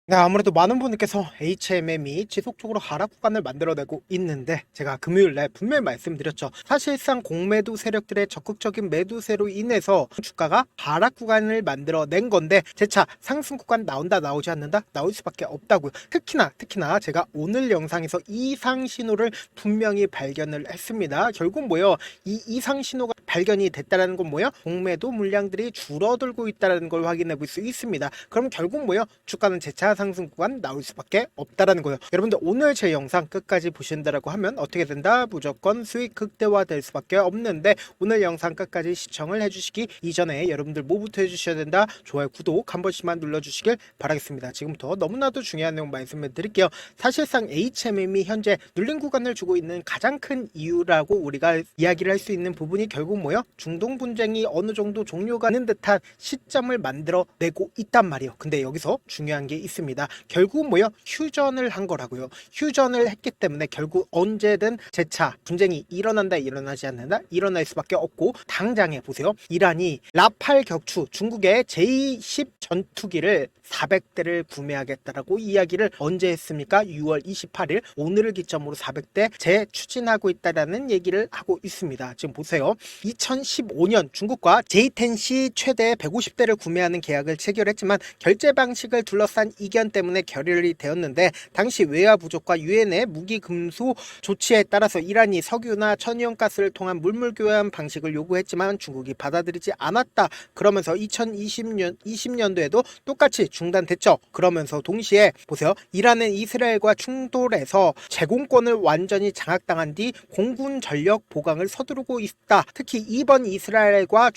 네, 아무래도 많은 분들께서 HMM이 지속적으로 하락 구간을 만들어내고 있는데 제가 금요일날 분명히 말씀드렸죠. 사실상 공매도 세력들의 적극적인 매도세로 인해서 주가가 하락 구간을 만들어낸 건데 재차 상승 구간 나온다 나오지 않는다 나올 수밖에 없다고요. 특히나 제가 오늘 영상에서 이상 신호를 분명히 발견을 했습니다. 결국 뭐요? 이 이상 신호가 발견이 됐다는 건 뭐요? 공매도 물량들이 줄어들고 있다는 걸 확인해 볼 수 있습니다. 그럼 결국 뭐요? 주가는 재차 상승 구간 나올 수밖에 없다라는 거예요. 여러분들 오늘 제 영상 끝까지 보신다라고 하면 어떻게 된다? 무조건 수익 극대화 될 수밖에 없는데 오늘 영상 끝까지 시청을 해주시기 이전에 여러분들 뭐부터 해주셔야 된다? 좋아요, 구독 한 번씩만 눌러주시길 바라겠습니다. 지금부터 너무나도 중요한 내용 말씀을 드릴게요. 사실상 HMM이 현재 눌린 구간을 주고 있는 가장 큰 이유라고 우리가 이야기를 할 수 있는 부분이 결국 뭐요? 중동 분쟁이 어느 정도 종료가 되는 듯한 시점을 만들어내고 있단 말이에요. 근데 여기서 중요한 게 있습니다. 결국 뭐요? 휴전을 한 거라고요. 휴전을 했기 때문에 결국 언제든 재차 분쟁이 일어난다 일어나지 않는다 일어날 수밖에 없고 당장에 보세요. 이란이 라팔 격추 중국의 J-10 전투기를 400대를 구매하겠다라고 이야기를 언제 했습니까? 6월 28일 오늘을 기점으로 400대 재추진하고 있다라는 얘기를 하고 있습니다. 지금 보세요. 2015년 중국과 J-10C 최대 150대를 구매하는 계약을 체결했지만 결제 방식을 둘러싼 이견 때문에 결렬이 되었는데 당시 외화 부족과 유엔의 무기 금수 조치에 따라서 이란이 석유나 천연가스를 통한 물물 교환 방식을 요구했지만 중국이 받아들이지 않았다. 그러면서 2020년도에도 똑같이 중단됐죠. 그러면서 동시에 보세요. 이란은 이스라엘과 충돌해서 제공권을 완전히 장악당한 뒤 공군 전력 보강을 서두르고 있다. 특히 이번 이스라엘과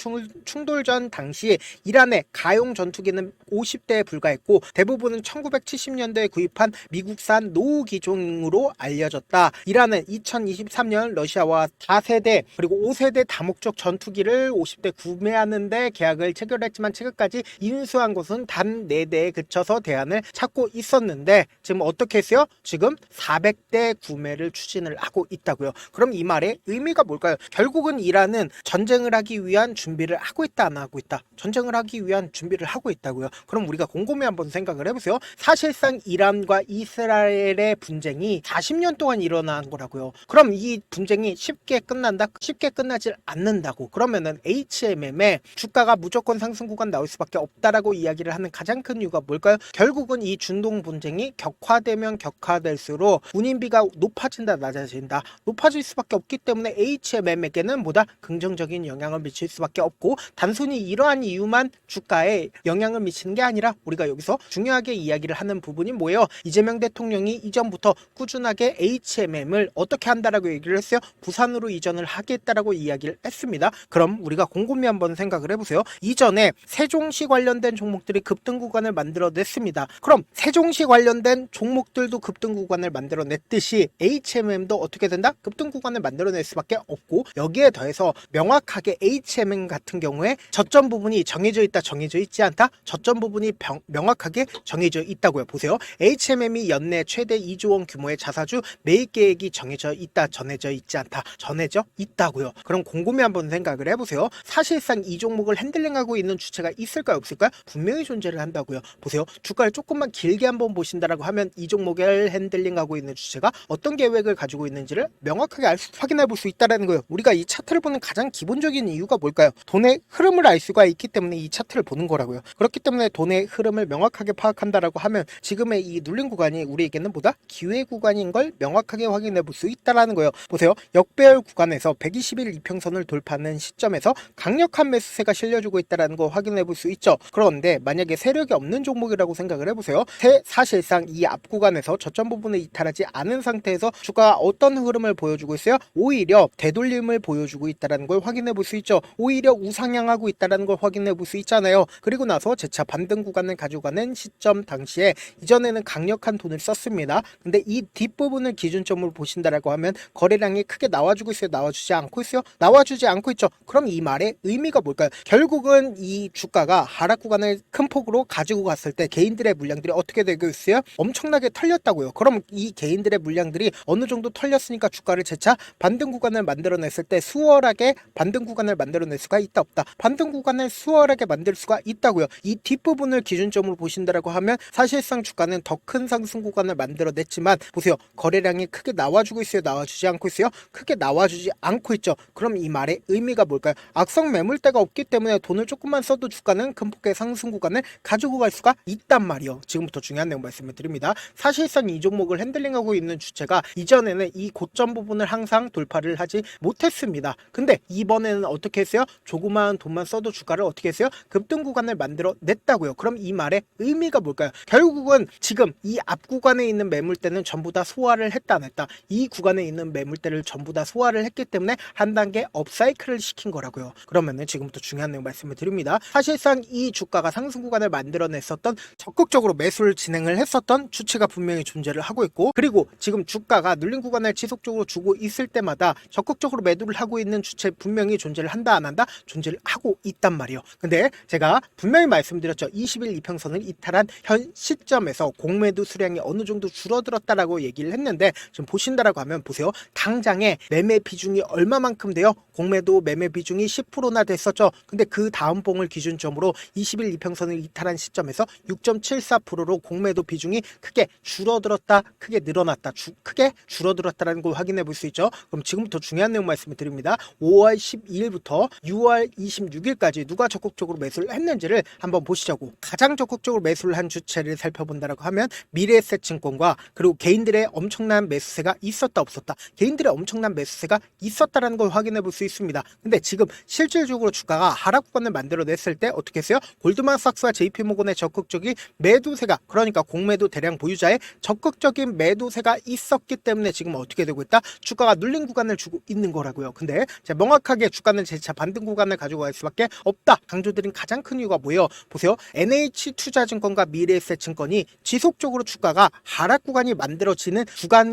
충돌 전 당시 이란의 가용 전투기는 50대에 불과했고 대부분은 1970년대에 구입한 미국산 노후 기종으로 알려졌다. 이란은 2023년 러시아와 4세대 그리고 5세대 다목적 전투기를 50대 구매하는데 계약을 체결했지만 최근까지 인수한 곳은 단 4대에 그쳐서 대안을 찾고 있었는데 지금 어떻게 했어요? 지금 400대 구매를 추진을 하고 있다고요. 그럼 이 말의 의미가 뭘까요? 결국은 이란은 전쟁을 하기 위한 준비를 하고 있다 안 하고 있다? 전쟁을 하기 위한 준비를 하고 있다고요. 그럼 우리가 곰곰이 한번 생각을 해보세요. 사실상 이란과 이스라엘의 분쟁이 40년 동안 일어난 거라고요. 그럼 이 분쟁이 쉽게 끝난다? 쉽게 끝나질 않는다고. 그러면은 HMM의 주가가 무조건 상승 구간 나올 수밖에 없다라고 이야기를 하는 가장 큰 이유가 뭘까요? 결국은 이 중동 분쟁이 격화되면 격화될수록 운임비가 높아진다 낮아진다 높아질 수밖에 없기 때문에 HMM에게는 뭐다? 긍정적인 영향을 미칠 수밖에 없고 단순히 이러한 이유만 주가에 영향을 미치는 게 아니라 우리가 여기서 중요하게 이야기를 하는 부분이 뭐예요? 이재명 대통령이 이전부터 꾸준하게 HMM을 어떻게 한다라고 얘기를 했어요? 부산으로 이전을 하겠다라고 이야기를 했습니다. 그럼 우리가 곰곰이 한번 생각을 해보세요. 이전에 세종시 관련된 종목들이 급등 구간을 만들어냈습니다. 그럼 세종시 관련된 종목들도 급등 구간을 만들어냈듯이 HMM도 어떻게 된다? 급등 구간을 만들어낼 수밖에 없고 여기에 더해서 명확하게 HMM 같은 경우에 저점 부분이 정해져 있다 정해져 있지 않다? 저점 부분이 명확하게 정해져 있다고요. 보세요. HMM이 연내 최대 2조 원 규모의 자사주 매입 계획이 정해져 있다 전해져 있지 않다 전해져 있다고요. 그럼 곰곰이 한번 생각을 해보세요. 사실상 이 종목을 핸들링하고 있는 주체가 있을까요 없을까요? 분명히 존재를 한다고요. 보세요. 주가를 조금만 길게 한번 보신다라고 하면 이 종목을 핸들링하고 있는 주체가 어떤 계획을 가지고 있는지를 명확하게 확인해 볼 수 있다는 거예요. 우리가 이 차트를 보는 가장 기본적인 이유가 뭘까요? 돈의 흐름을 알 수가 있기 때문에 이 차트를 보는 거라고요. 그렇기 때문에 돈의 흐름을 명확하게 파악한다라고 하면 지금의 이 눌린 구간이 우리에게는 보다 기회 구간인 걸 명확하게 확인해 볼 수 있다라는 거예요. 보세요. 역배열 구간에서 120일 이평선을 돌파하는 시점에서 강력한 매수세가 실려주고 있다는 거 확인해 볼 수 있죠. 그런데 만약에 세력이 없는 종목이라고 생각을 해보세요. 사실상 이 앞 구간에서 저점 부분을 이탈하지 않은 상태에서 주가가 어떤 흐름을 보여주고 있어요? 오히려 되돌림을 보여주고 있다는 걸 확인해 볼 수 있죠. 오히려 우상향하고 있다는 걸 확인해 볼 수 있잖아요. 그리고 나서 재차 반등 구간을 가져가는 시점 당시에 이전에는 강력한 돈을 썼습니다. 근데 이 뒷부분을 기준점으로 보신다라고 하면 거래량이 크게 나와주고 있어요? 나와주지 않고 있어요? 나와주지 않고 있죠. 그럼 이 말의 의미가 뭘까요? 결국은 이 주가가 하락 구간을 큰 폭으로 가지고 갔을 때 개인들의 물량들이 어떻게 되고 있어요? 엄청나게 털렸다고요. 그럼 이 개인들의 물량들이 어느 정도 털렸으니까 주가를 재차 반등 구간을 만들어냈을 때 수월하게 반등 구간을 만들어낼 수가 있다 없다? 반등 구간을 수월하게 만들 수가 있다고요. 이 뒷부분을 기준점으로 보신다라고 하면 사실상 주가는 더 큰 상승 구간을 만들어냈지만 보세요. 거래량이 크게 나와주고 있어요? 나와주지 않고 있어요? 크게 나와주지 않고 있죠. 그럼 이 말의 의미가 뭘까요? 악성 매물대가 없기 때문에 돈을 조금만 써도 주가는 큰 폭의 상승 구간을 가지고 갈 수가 있단 말이요. 지금부터 중요한 내용 말씀을 드립니다. 사실상 이 종목을 핸들링하고 있는 주체가 이전에는 이 고점 부분을 항상 돌파를 하지 못했습니다. 근데 이번에는 어떻게 했어요? 조그마한 돈만 써도 주가를 어떻게 했어요? 급등 구간을 만들어 냈다고요. 그럼 이 말의 의미가 뭘까요? 결국은 지금 이 앞 구간에 있는 매물대는 전부 다 소화를 했다 안 했다. 이 구간에 있는 매물대를 전부 다 소화를 했기 때문에 한 단계 업사이클을 시킨 거라고요. 그러면은 지금부터 중요한 내용 말씀을 드립니다. 사실상 이 주가가 상승 구간을 만들어냈었던 적극적으로 매수를 진행을 했었던 주체가 분명히 존재를 하고 있고, 그리고 지금 주가가 눌린 구간을 지속적으로 주고 있을 때마다 적극적으로 매도를 하고 있는 주체 분명히 존재를 한다 안 한다? 존재를 하고 있단 말이에요. 근데 제가 분명히 말씀드렸죠. 20일 이평선을 이탈한 현 시점에서 공매도 수량이 어느 정도 줄어들었다라고 얘기를 했는데, 지금 보신다라고 하면 보세요. 당장에 매매 비중이 얼마만큼 돼요? 공매도 매매 비중이 10%나 됐었죠. 근데 그 다음 봉을 기준점으로 20일 이평선을 이탈한 시점에서 6.74%로 공매도 비중이 크게 줄어들었다, 크게 늘어났다, 크게 줄어들었다라는 걸 확인해 볼 수 있죠. 그럼 지금부터 중요한 내용 말씀을 드립니다. 5월 12일부터 6월 26일까지 누가 적극적으로 매수를 했는지를 한번 보시자고. 가장 적극적으로 매수를 한 주체를 살펴본다라고 하면 미래에셋증권과 그리고 개인들의 엄청난 매수세가 있었다 없었다. 개인들의 엄청난 매수세가 있었다라는 걸 확인해 볼 수 있습니다. 근데 지금 실질적으로 주가가 하락 구간을 만들어냈을 때 어떻게 했어요? 골드만삭스와 JP모건의 적극적인 매도세가, 그러니까 공매도 대량 보유자의 적극적인 매도세가 있었기 때문에 지금 어떻게 되고 있다? 주가가 눌린 구간을 주고 있는 거라고요. 근데 명확하게 주가는 재차 반등 구간을 가지고 갈 수밖에 없다 강조드린 가장 큰 이유가 뭐예요? 보세요. NH투자증권과 미래에셋증권이 지속적으로 주가가 하락 구간이 만들어지는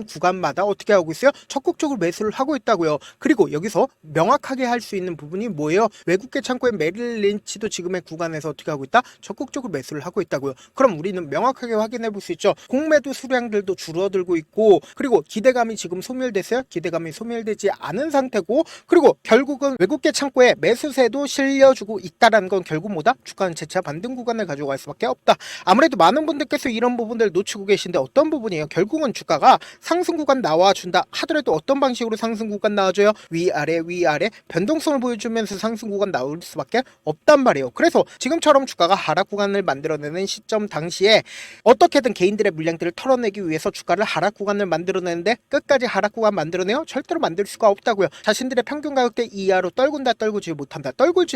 구간마다 어떻게 하고 있어요? 적극적으로 매수를 하고 있다고요. 그리고 여기서 명확하게 할 수 있는 부분이 뭐예요? 외국계 창고의 메릴 린치도 지금의 구간에서 어떻게 하고 있다? 적극적으로 매수를 하고 있다고요. 그럼 우리는 명확하게 확인해 볼 수 있죠. 공매도 수량들도 줄어들고 있고, 그리고 기대감이 지금 소멸됐어요? 기대감이 소멸되지 않은 상태고, 그리고 결국은 외국계 창고에 매수세도 실려주고 있다라는 건 결국 뭐다? 주가는 재차 반등 구간을 가지고 갈 수밖에 없다. 아무래도 많은 분들께서 이런 부분들 놓치고 계신데 어떤 부분이에요? 결국은 주가가 상승 구간 나와준다 하더라도 어떤 방식으로 상승 구간 나와줘요? 위아래 변동성을 보여주면서 상승 구간 나올 수밖에 없단 말이에요. 그래서 지금처럼 주가가 하락 구간을 만들어내는 시점 당시에 어떻게든 개인들의 물량들을 털어내기 위해서 주가를 하락 구간을 만들어내는데 끝까지 하락 구간 만들어내요? 절대로 만들 수가 없다고요. 자신들의 평균 가격대 이하로 떨굴지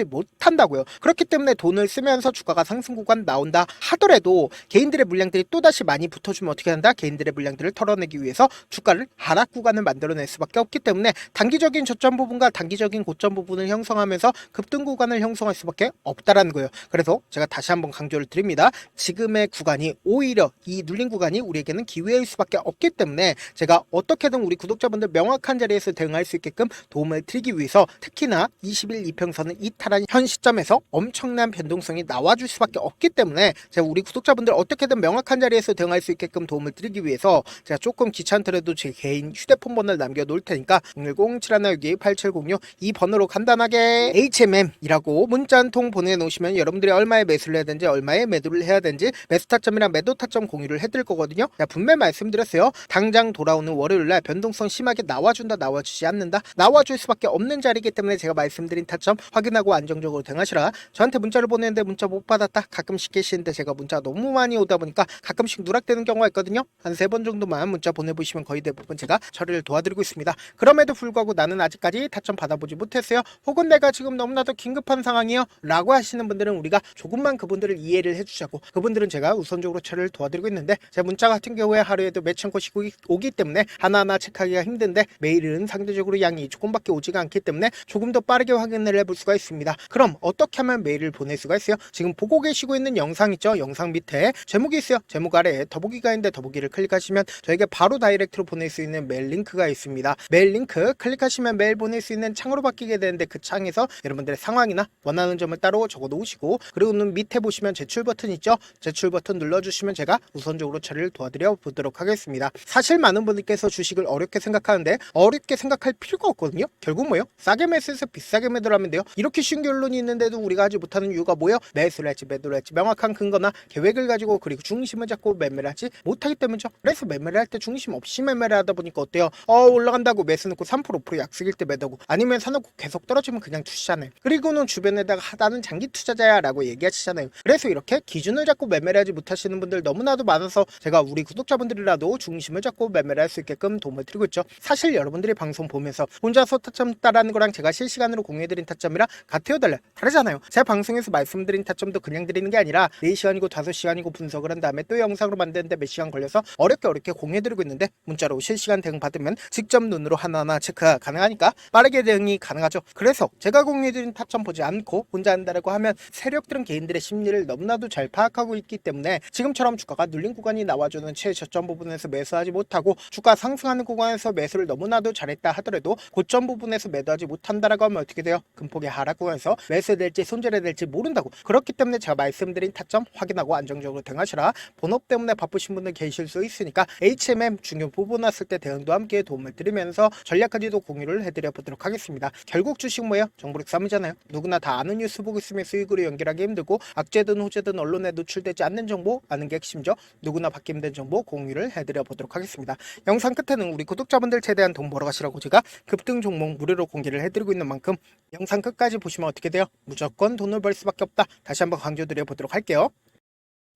못한다고요. 그렇기 때문에 돈을 쓰면서 주가가 상승 구간 나온다 하더라도 개인들의 물량들이 또다시 많이 붙어주면 어떻게 한다? 개인들의 물량들을 털어내기 위해서 주가를 하락 구간을 만들어낼 수밖에 없기 때문에 단기적인 저점 부분과 단기적인 고점 부분을 형성하면서 급등 구간을 형성할 수밖에 없다라는 거예요. 그래서 제가 다시 한번 강조를 드립니다. 지금의 구간이 오히려 이 눌린 구간이 우리에게는 기회일 수밖에 없기 때문에 제가 어떻게든 우리 구독자분들 명확한 자리에서 대응할 수 있게끔 도움을 드리기 위해서 특히나 20일 이평선을 이탈한 현 시점에서 엄청난 변동성이 나와줄 수밖에 없기 때문에 제가 우리 구독자분들 어떻게든 명확한 자리에서 대응할 수 있게끔 도움을 드리기 위해서 제가 조금 귀찮더라도 제 개인 휴대폰 번호를 남겨놓을 테니까 010-7162-8706 이 번호로 간단하게 HMM이라고 문자 한 통 보내놓으시면 여러분들이 얼마에 매수를 해야 되는지 얼마에 매도를 해야 되는지 매수 타점이랑 매도 타점 공유를 해드릴 거거든요. 제가 분명히 말씀드렸어요. 당장 돌아오는 월요일날 변동성 심하게 나와준다 나와주지 않는다 나와줄 수밖에 없는 자리이기 때문에 제가 말씀드린 타점 확인하고 안정적으로 대응하시라. 저한테 문자를 보내는데 문자 못 받았다 가끔씩 계시는데 제가 문자 너무 많이 오다 보니까 가끔씩 누락되는 경우가 있거든요. 한 3번 정도만 문자 보내보시면 거의 대부분 제가 처리를 도와드리고 있습니다. 그럼에도 불구하고 나는 아직까지 타점 받아보지 못했어요. 혹은 내가 지금 너무나도 긴급한 상황이요 라고 하시는 분들은 우리가 조금만 그분들을 이해를 해주자고, 그분들은 제가 우선적으로 처리를 도와드리고 있는데 제 문자 같은 경우에 하루에도 몇천 건씩 오기 때문에 하나하나 체크하기가 힘든데 메일은 상대적으로 양이 조금밖에 오지가 않기 때문에 조금 더 빠르게 확인을 해볼 수가 있습니다. 그럼 어떻게 하면 메일을 보낼 수가 있어요? 지금 보고 계시고 있는 영상 있죠? 영상 밑에 제목이 있어요. 제목 아래에 더보기가 있는데 더보기를 클릭하시면 저에게 바로 다이렉트로 보낼 수 있는 메일 링크가 있습니다. 메일 링크 클릭하시면 메일 보낼 수 있는 창으로 바뀌게 되는데 그 창에서 여러분들의 상황이나 원하는 점을 따로 적어 놓으시고, 그리고는 밑에 보시면 제출 버튼 있죠? 제출 버튼 눌러주시면 제가 우선적으로 처리를 도와드려 보도록 하겠습니다. 사실 많은 분들께서 주식을 어렵게 생각하는데 어렵게 생각할 필요가 없거든요. 결국 뭐예요? 싸게 매수해서 비싸게 매도를 하면 돼요. 이렇게 쉬운 결론이 있는데도 우리가 하지 못하는 이유가 뭐예요? 매수를 할지 매도를 할지 명확한 근거나 계획을 수익을 가지고 그리고 중심을 잡고 매매를 하지 못하기 때문이죠. 그래서 매매를 할 때 중심 없이 매매를 하다 보니까 어때요? 올라간다고 매수 넣고 3% 5% 약속일 때 매도고 아니면 사놓고 계속 떨어지면 그냥 투시잖아요. 그리고는 주변에다가 나는 장기 투자자야 라고 얘기하시잖아요. 그래서 이렇게 기준을 잡고 매매를 하지 못하시는 분들 너무나도 많아서 제가 우리 구독자분들이라도 중심을 잡고 매매를 할 수 있게끔 도움을 드리고 있죠. 사실 여러분들이 방송 보면서 혼자서 타점 따라하는 거랑 제가 실시간으로 공유해드린 타점이랑 같아요 달라요? 다르잖아요. 제가 방송에서 말씀드린 타점도 그냥 드리는 게 아니라 4시간이고 5시간이고 분석을 한 다음에 또 영상으로 만드는데 몇 시간 걸려서 어렵게 공유해드리고 있는데 문자로 실시간 대응 받으면 직접 눈으로 하나하나 체크가 가능하니까 빠르게 대응이 가능하죠. 그래서 제가 공유해드린 타점 보지 않고 혼자 한다라고 하면 세력들은 개인들의 심리를 너무나도 잘 파악하고 있기 때문에 지금처럼 주가가 눌린 구간이 나와주는 최저점 부분에서 매수하지 못하고 주가 상승하는 구간에서 매수를 너무나도 잘했다 하더라도 고점 부분에서 매도하지 못한다라고 하면 어떻게 돼요? 금폭의 하락 구간에서 매수될지 손절해야 될지 모른다고. 그렇기 때문에 제가 말씀드린 타점 확인하고 안정적으로 대응하시라. 본업 때문에 바쁘신 분들 계실 수 있으니까 HMM 중요 부분 왔을 때 대응도 함께 도움을 드리면서 전략까지도 공유를 해드려 보도록 하겠습니다. 결국 주식 뭐예요? 정보력 싸움이잖아요. 누구나 다 아는 뉴스 보고 있으면 수익으로 연결하기 힘들고 악재든 호재든 언론에 노출되지 않는 정보 아는 게 핵심이죠. 누구나 받기 힘든 정보 공유를 해드려 보도록 하겠습니다. 영상 끝에는 우리 구독자분들 최대한 돈 벌어 가시라고 제가 급등 종목 무료로 공개를 해드리고 있는 만큼 영상 끝까지 보시면 어떻게 돼요? 무조건 돈을 벌 수밖에 없다. 다시 한번 강조드려 보도록 할게요.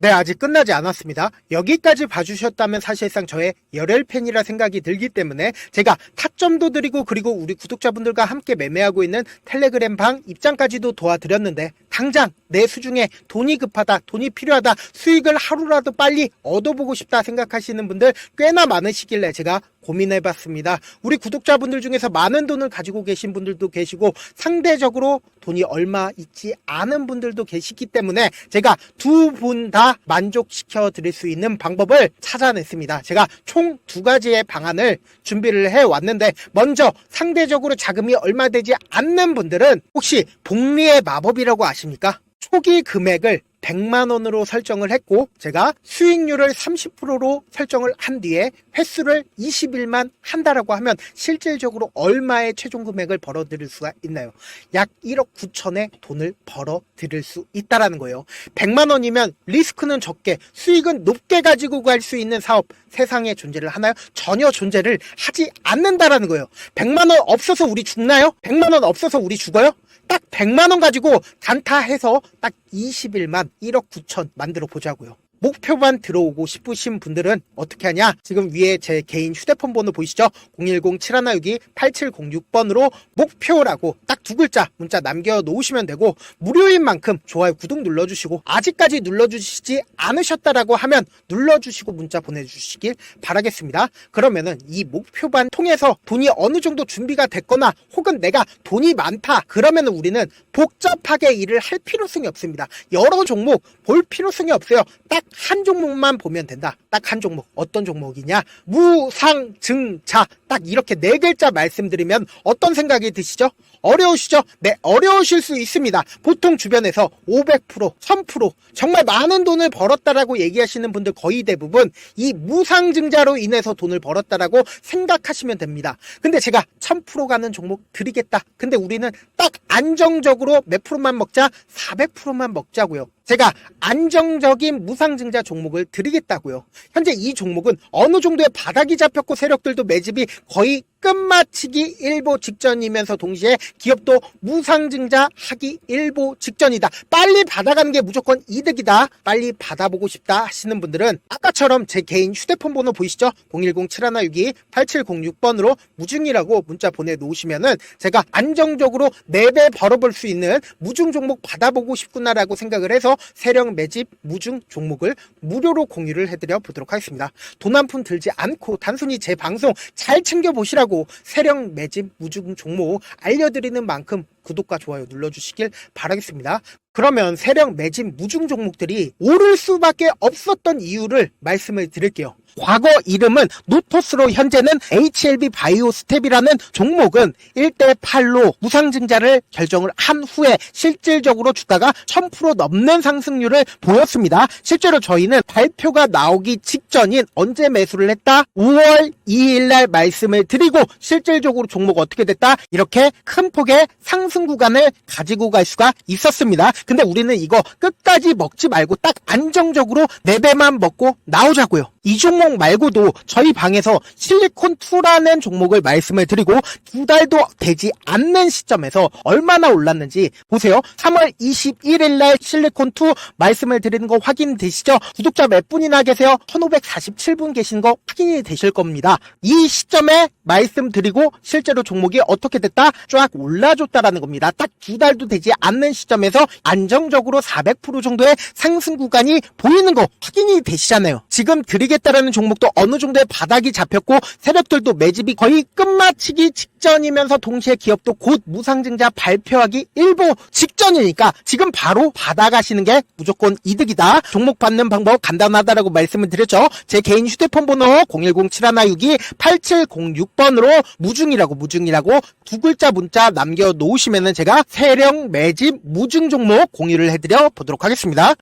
네, 아직 끝나지 않았습니다. 여기까지 봐주셨다면 사실상 저의 열혈 팬이라 생각이 들기 때문에 제가 타점도 드리고 그리고 우리 구독자분들과 함께 매매하고 있는 텔레그램 방 입장까지도 도와드렸는데 당장 내 수중에 돈이 급하다, 돈이 필요하다, 수익을 하루라도 빨리 얻어보고 싶다 생각하시는 분들 꽤나 많으시길래 제가 고민해봤습니다. 우리 구독자분들 중에서 많은 돈을 가지고 계신 분들도 계시고 상대적으로 돈이 얼마 있지 않은 분들도 계시기 때문에 제가 두 분 다 만족시켜 드릴 수 있는 방법을 찾아냈습니다. 제가 총 2가지의 방안을 준비를 해왔는데 먼저 상대적으로 자금이 얼마 되지 않는 분들은 혹시 복리의 마법이라고 아십니까? 초기 금액을 100만원으로 설정을 했고 제가 수익률을 30%로 설정을 한 뒤에 횟수를 20일만 한다라고 하면 실질적으로 얼마의 최종 금액을 벌어들일 수가 있나요? 약 1억 9천의 돈을 벌어들일 수 있다라는 거예요. 100만원이면 리스크는 적게 수익은 높게 가지고 갈 수 있는 사업 세상에 존재를 하나요? 전혀 존재를 하지 않는다라는 거예요. 100만원 없어서 우리 죽나요? 100만원 없어서 우리 죽어요? 딱 100만원 가지고 단타해서 딱 20일만 1억 9천 만들어 보자고요. 목표만 들어오고 싶으신 분들은 어떻게 하냐? 지금 위에 제 개인 휴대폰 번호 보이시죠? 010-7162-8706번으로 목표라고 딱 2글자 문자 남겨놓으시면 되고 무료인 만큼 좋아요 구독 눌러주시고 아직까지 눌러주시지 않으셨다라고 하면 눌러주시고 문자 보내주시길 바라겠습니다. 그러면은 이 목표반 통해서 돈이 어느 정도 준비가 됐거나 혹은 내가 돈이 많다 그러면은 우리는 복잡하게 일을 할 필요성이 없습니다. 여러 종목 볼 필요성이 없어요. 딱 한 종목만 보면 된다. 딱 한 종목. 어떤 종목이냐? 무상증자. 딱 이렇게 4글자 말씀드리면 어떤 생각이 드시죠? 어려우시죠? 네, 어려우실 수 있습니다. 보통 주변에서 500%, 1000% 정말 많은 돈을 벌었다라고 얘기하시는 분들 거의 대부분 이 무상증자로 인해서 돈을 벌었다라고 생각하시면 됩니다. 근데 제가 1000% 가는 종목 드리겠다. 근데 우리는 딱 안정적으로 몇 프로만 먹자? 400%만 먹자고요. 제가 안정적인 무상증자 종목을 드리겠다고요. 현재 이 종목은 어느 정도의 바닥이 잡혔고 세력들도 매집이 거의 끝마치기 일보 직전이면서 동시에 기업도 무상증자 하기 일보 직전이다. 빨리 받아가는 게 무조건 이득이다. 빨리 받아보고 싶다 하시는 분들은 아까처럼 제 개인 휴대폰 번호 보이시죠? 010-7162-8706번으로 무중이라고 문자 보내놓으시면은 제가 안정적으로 4배 벌어볼 수 있는 무중 종목 받아보고 싶구나라고 생각을 해서 세력 매집 무중 종목을 무료로 공유를 해드려 보도록 하겠습니다. 돈 한 푼 들지 않고 단순히 제 방송 잘 챙겨보시라고 세력 매집 무중 종목 알려드리는 만큼 구독과 좋아요 눌러주시길 바라겠습니다. 그러면 세력 매집 무중 종목들이 오를 수밖에 없었던 이유를 말씀을 드릴게요. 과거 이름은 노토스로 현재는 HLB 바이오스텝이라는 종목은 1대8로 무상증자를 결정을 한 후에 실질적으로 주가가 1000% 넘는 상승률을 보였습니다. 실제로 저희는 발표가 나오기 직전인 언제 매수를 했다? 5월 2일 날 말씀을 드리고 실질적으로 종목 어떻게 됐다? 이렇게 큰 폭의 상승 구간을 가지고 갈 수가 있었습니다. 근데 우리는 이거 끝까지 먹지 말고 딱 안정적으로 4배만 먹고 나오자고요. 이 종목 말고도 저희 방에서 실리콘2라는 종목을 말씀을 드리고 2달도 되지 않는 시점에서 얼마나 올랐는지 보세요. 3월 21일 날 실리콘2 말씀을 드리는 거 확인되시죠? 구독자 몇 분이나 계세요? 1547분 계신 거 확인이 되실 겁니다. 이 시점에 말씀드리고 실제로 종목이 어떻게 됐다? 쫙 올라줬다라는 겁니다. 딱 2달도 되지 않는 시점에서 안정적으로 400% 정도의 상승 구간이 보이는 거 확인이 되시잖아요. 지금 드리겠다라는 종목도 어느 정도의 바닥이 잡혔고 세력들도 매집이 거의 끝마치기 직전이면서 동시에 기업도 곧 무상증자 발표하기 일보 직전이니까 지금 바로 받아가시는 게 무조건 이득이다. 종목 받는 방법 간단하다라고 말씀을 드렸죠. 제 개인 휴대폰 번호 010-7162-8706번으로 무중이라고 두 글자 문자 남겨놓으시면은 제가 세력 매집 무중 종목 공유를 해드려 보도록 하겠습니다.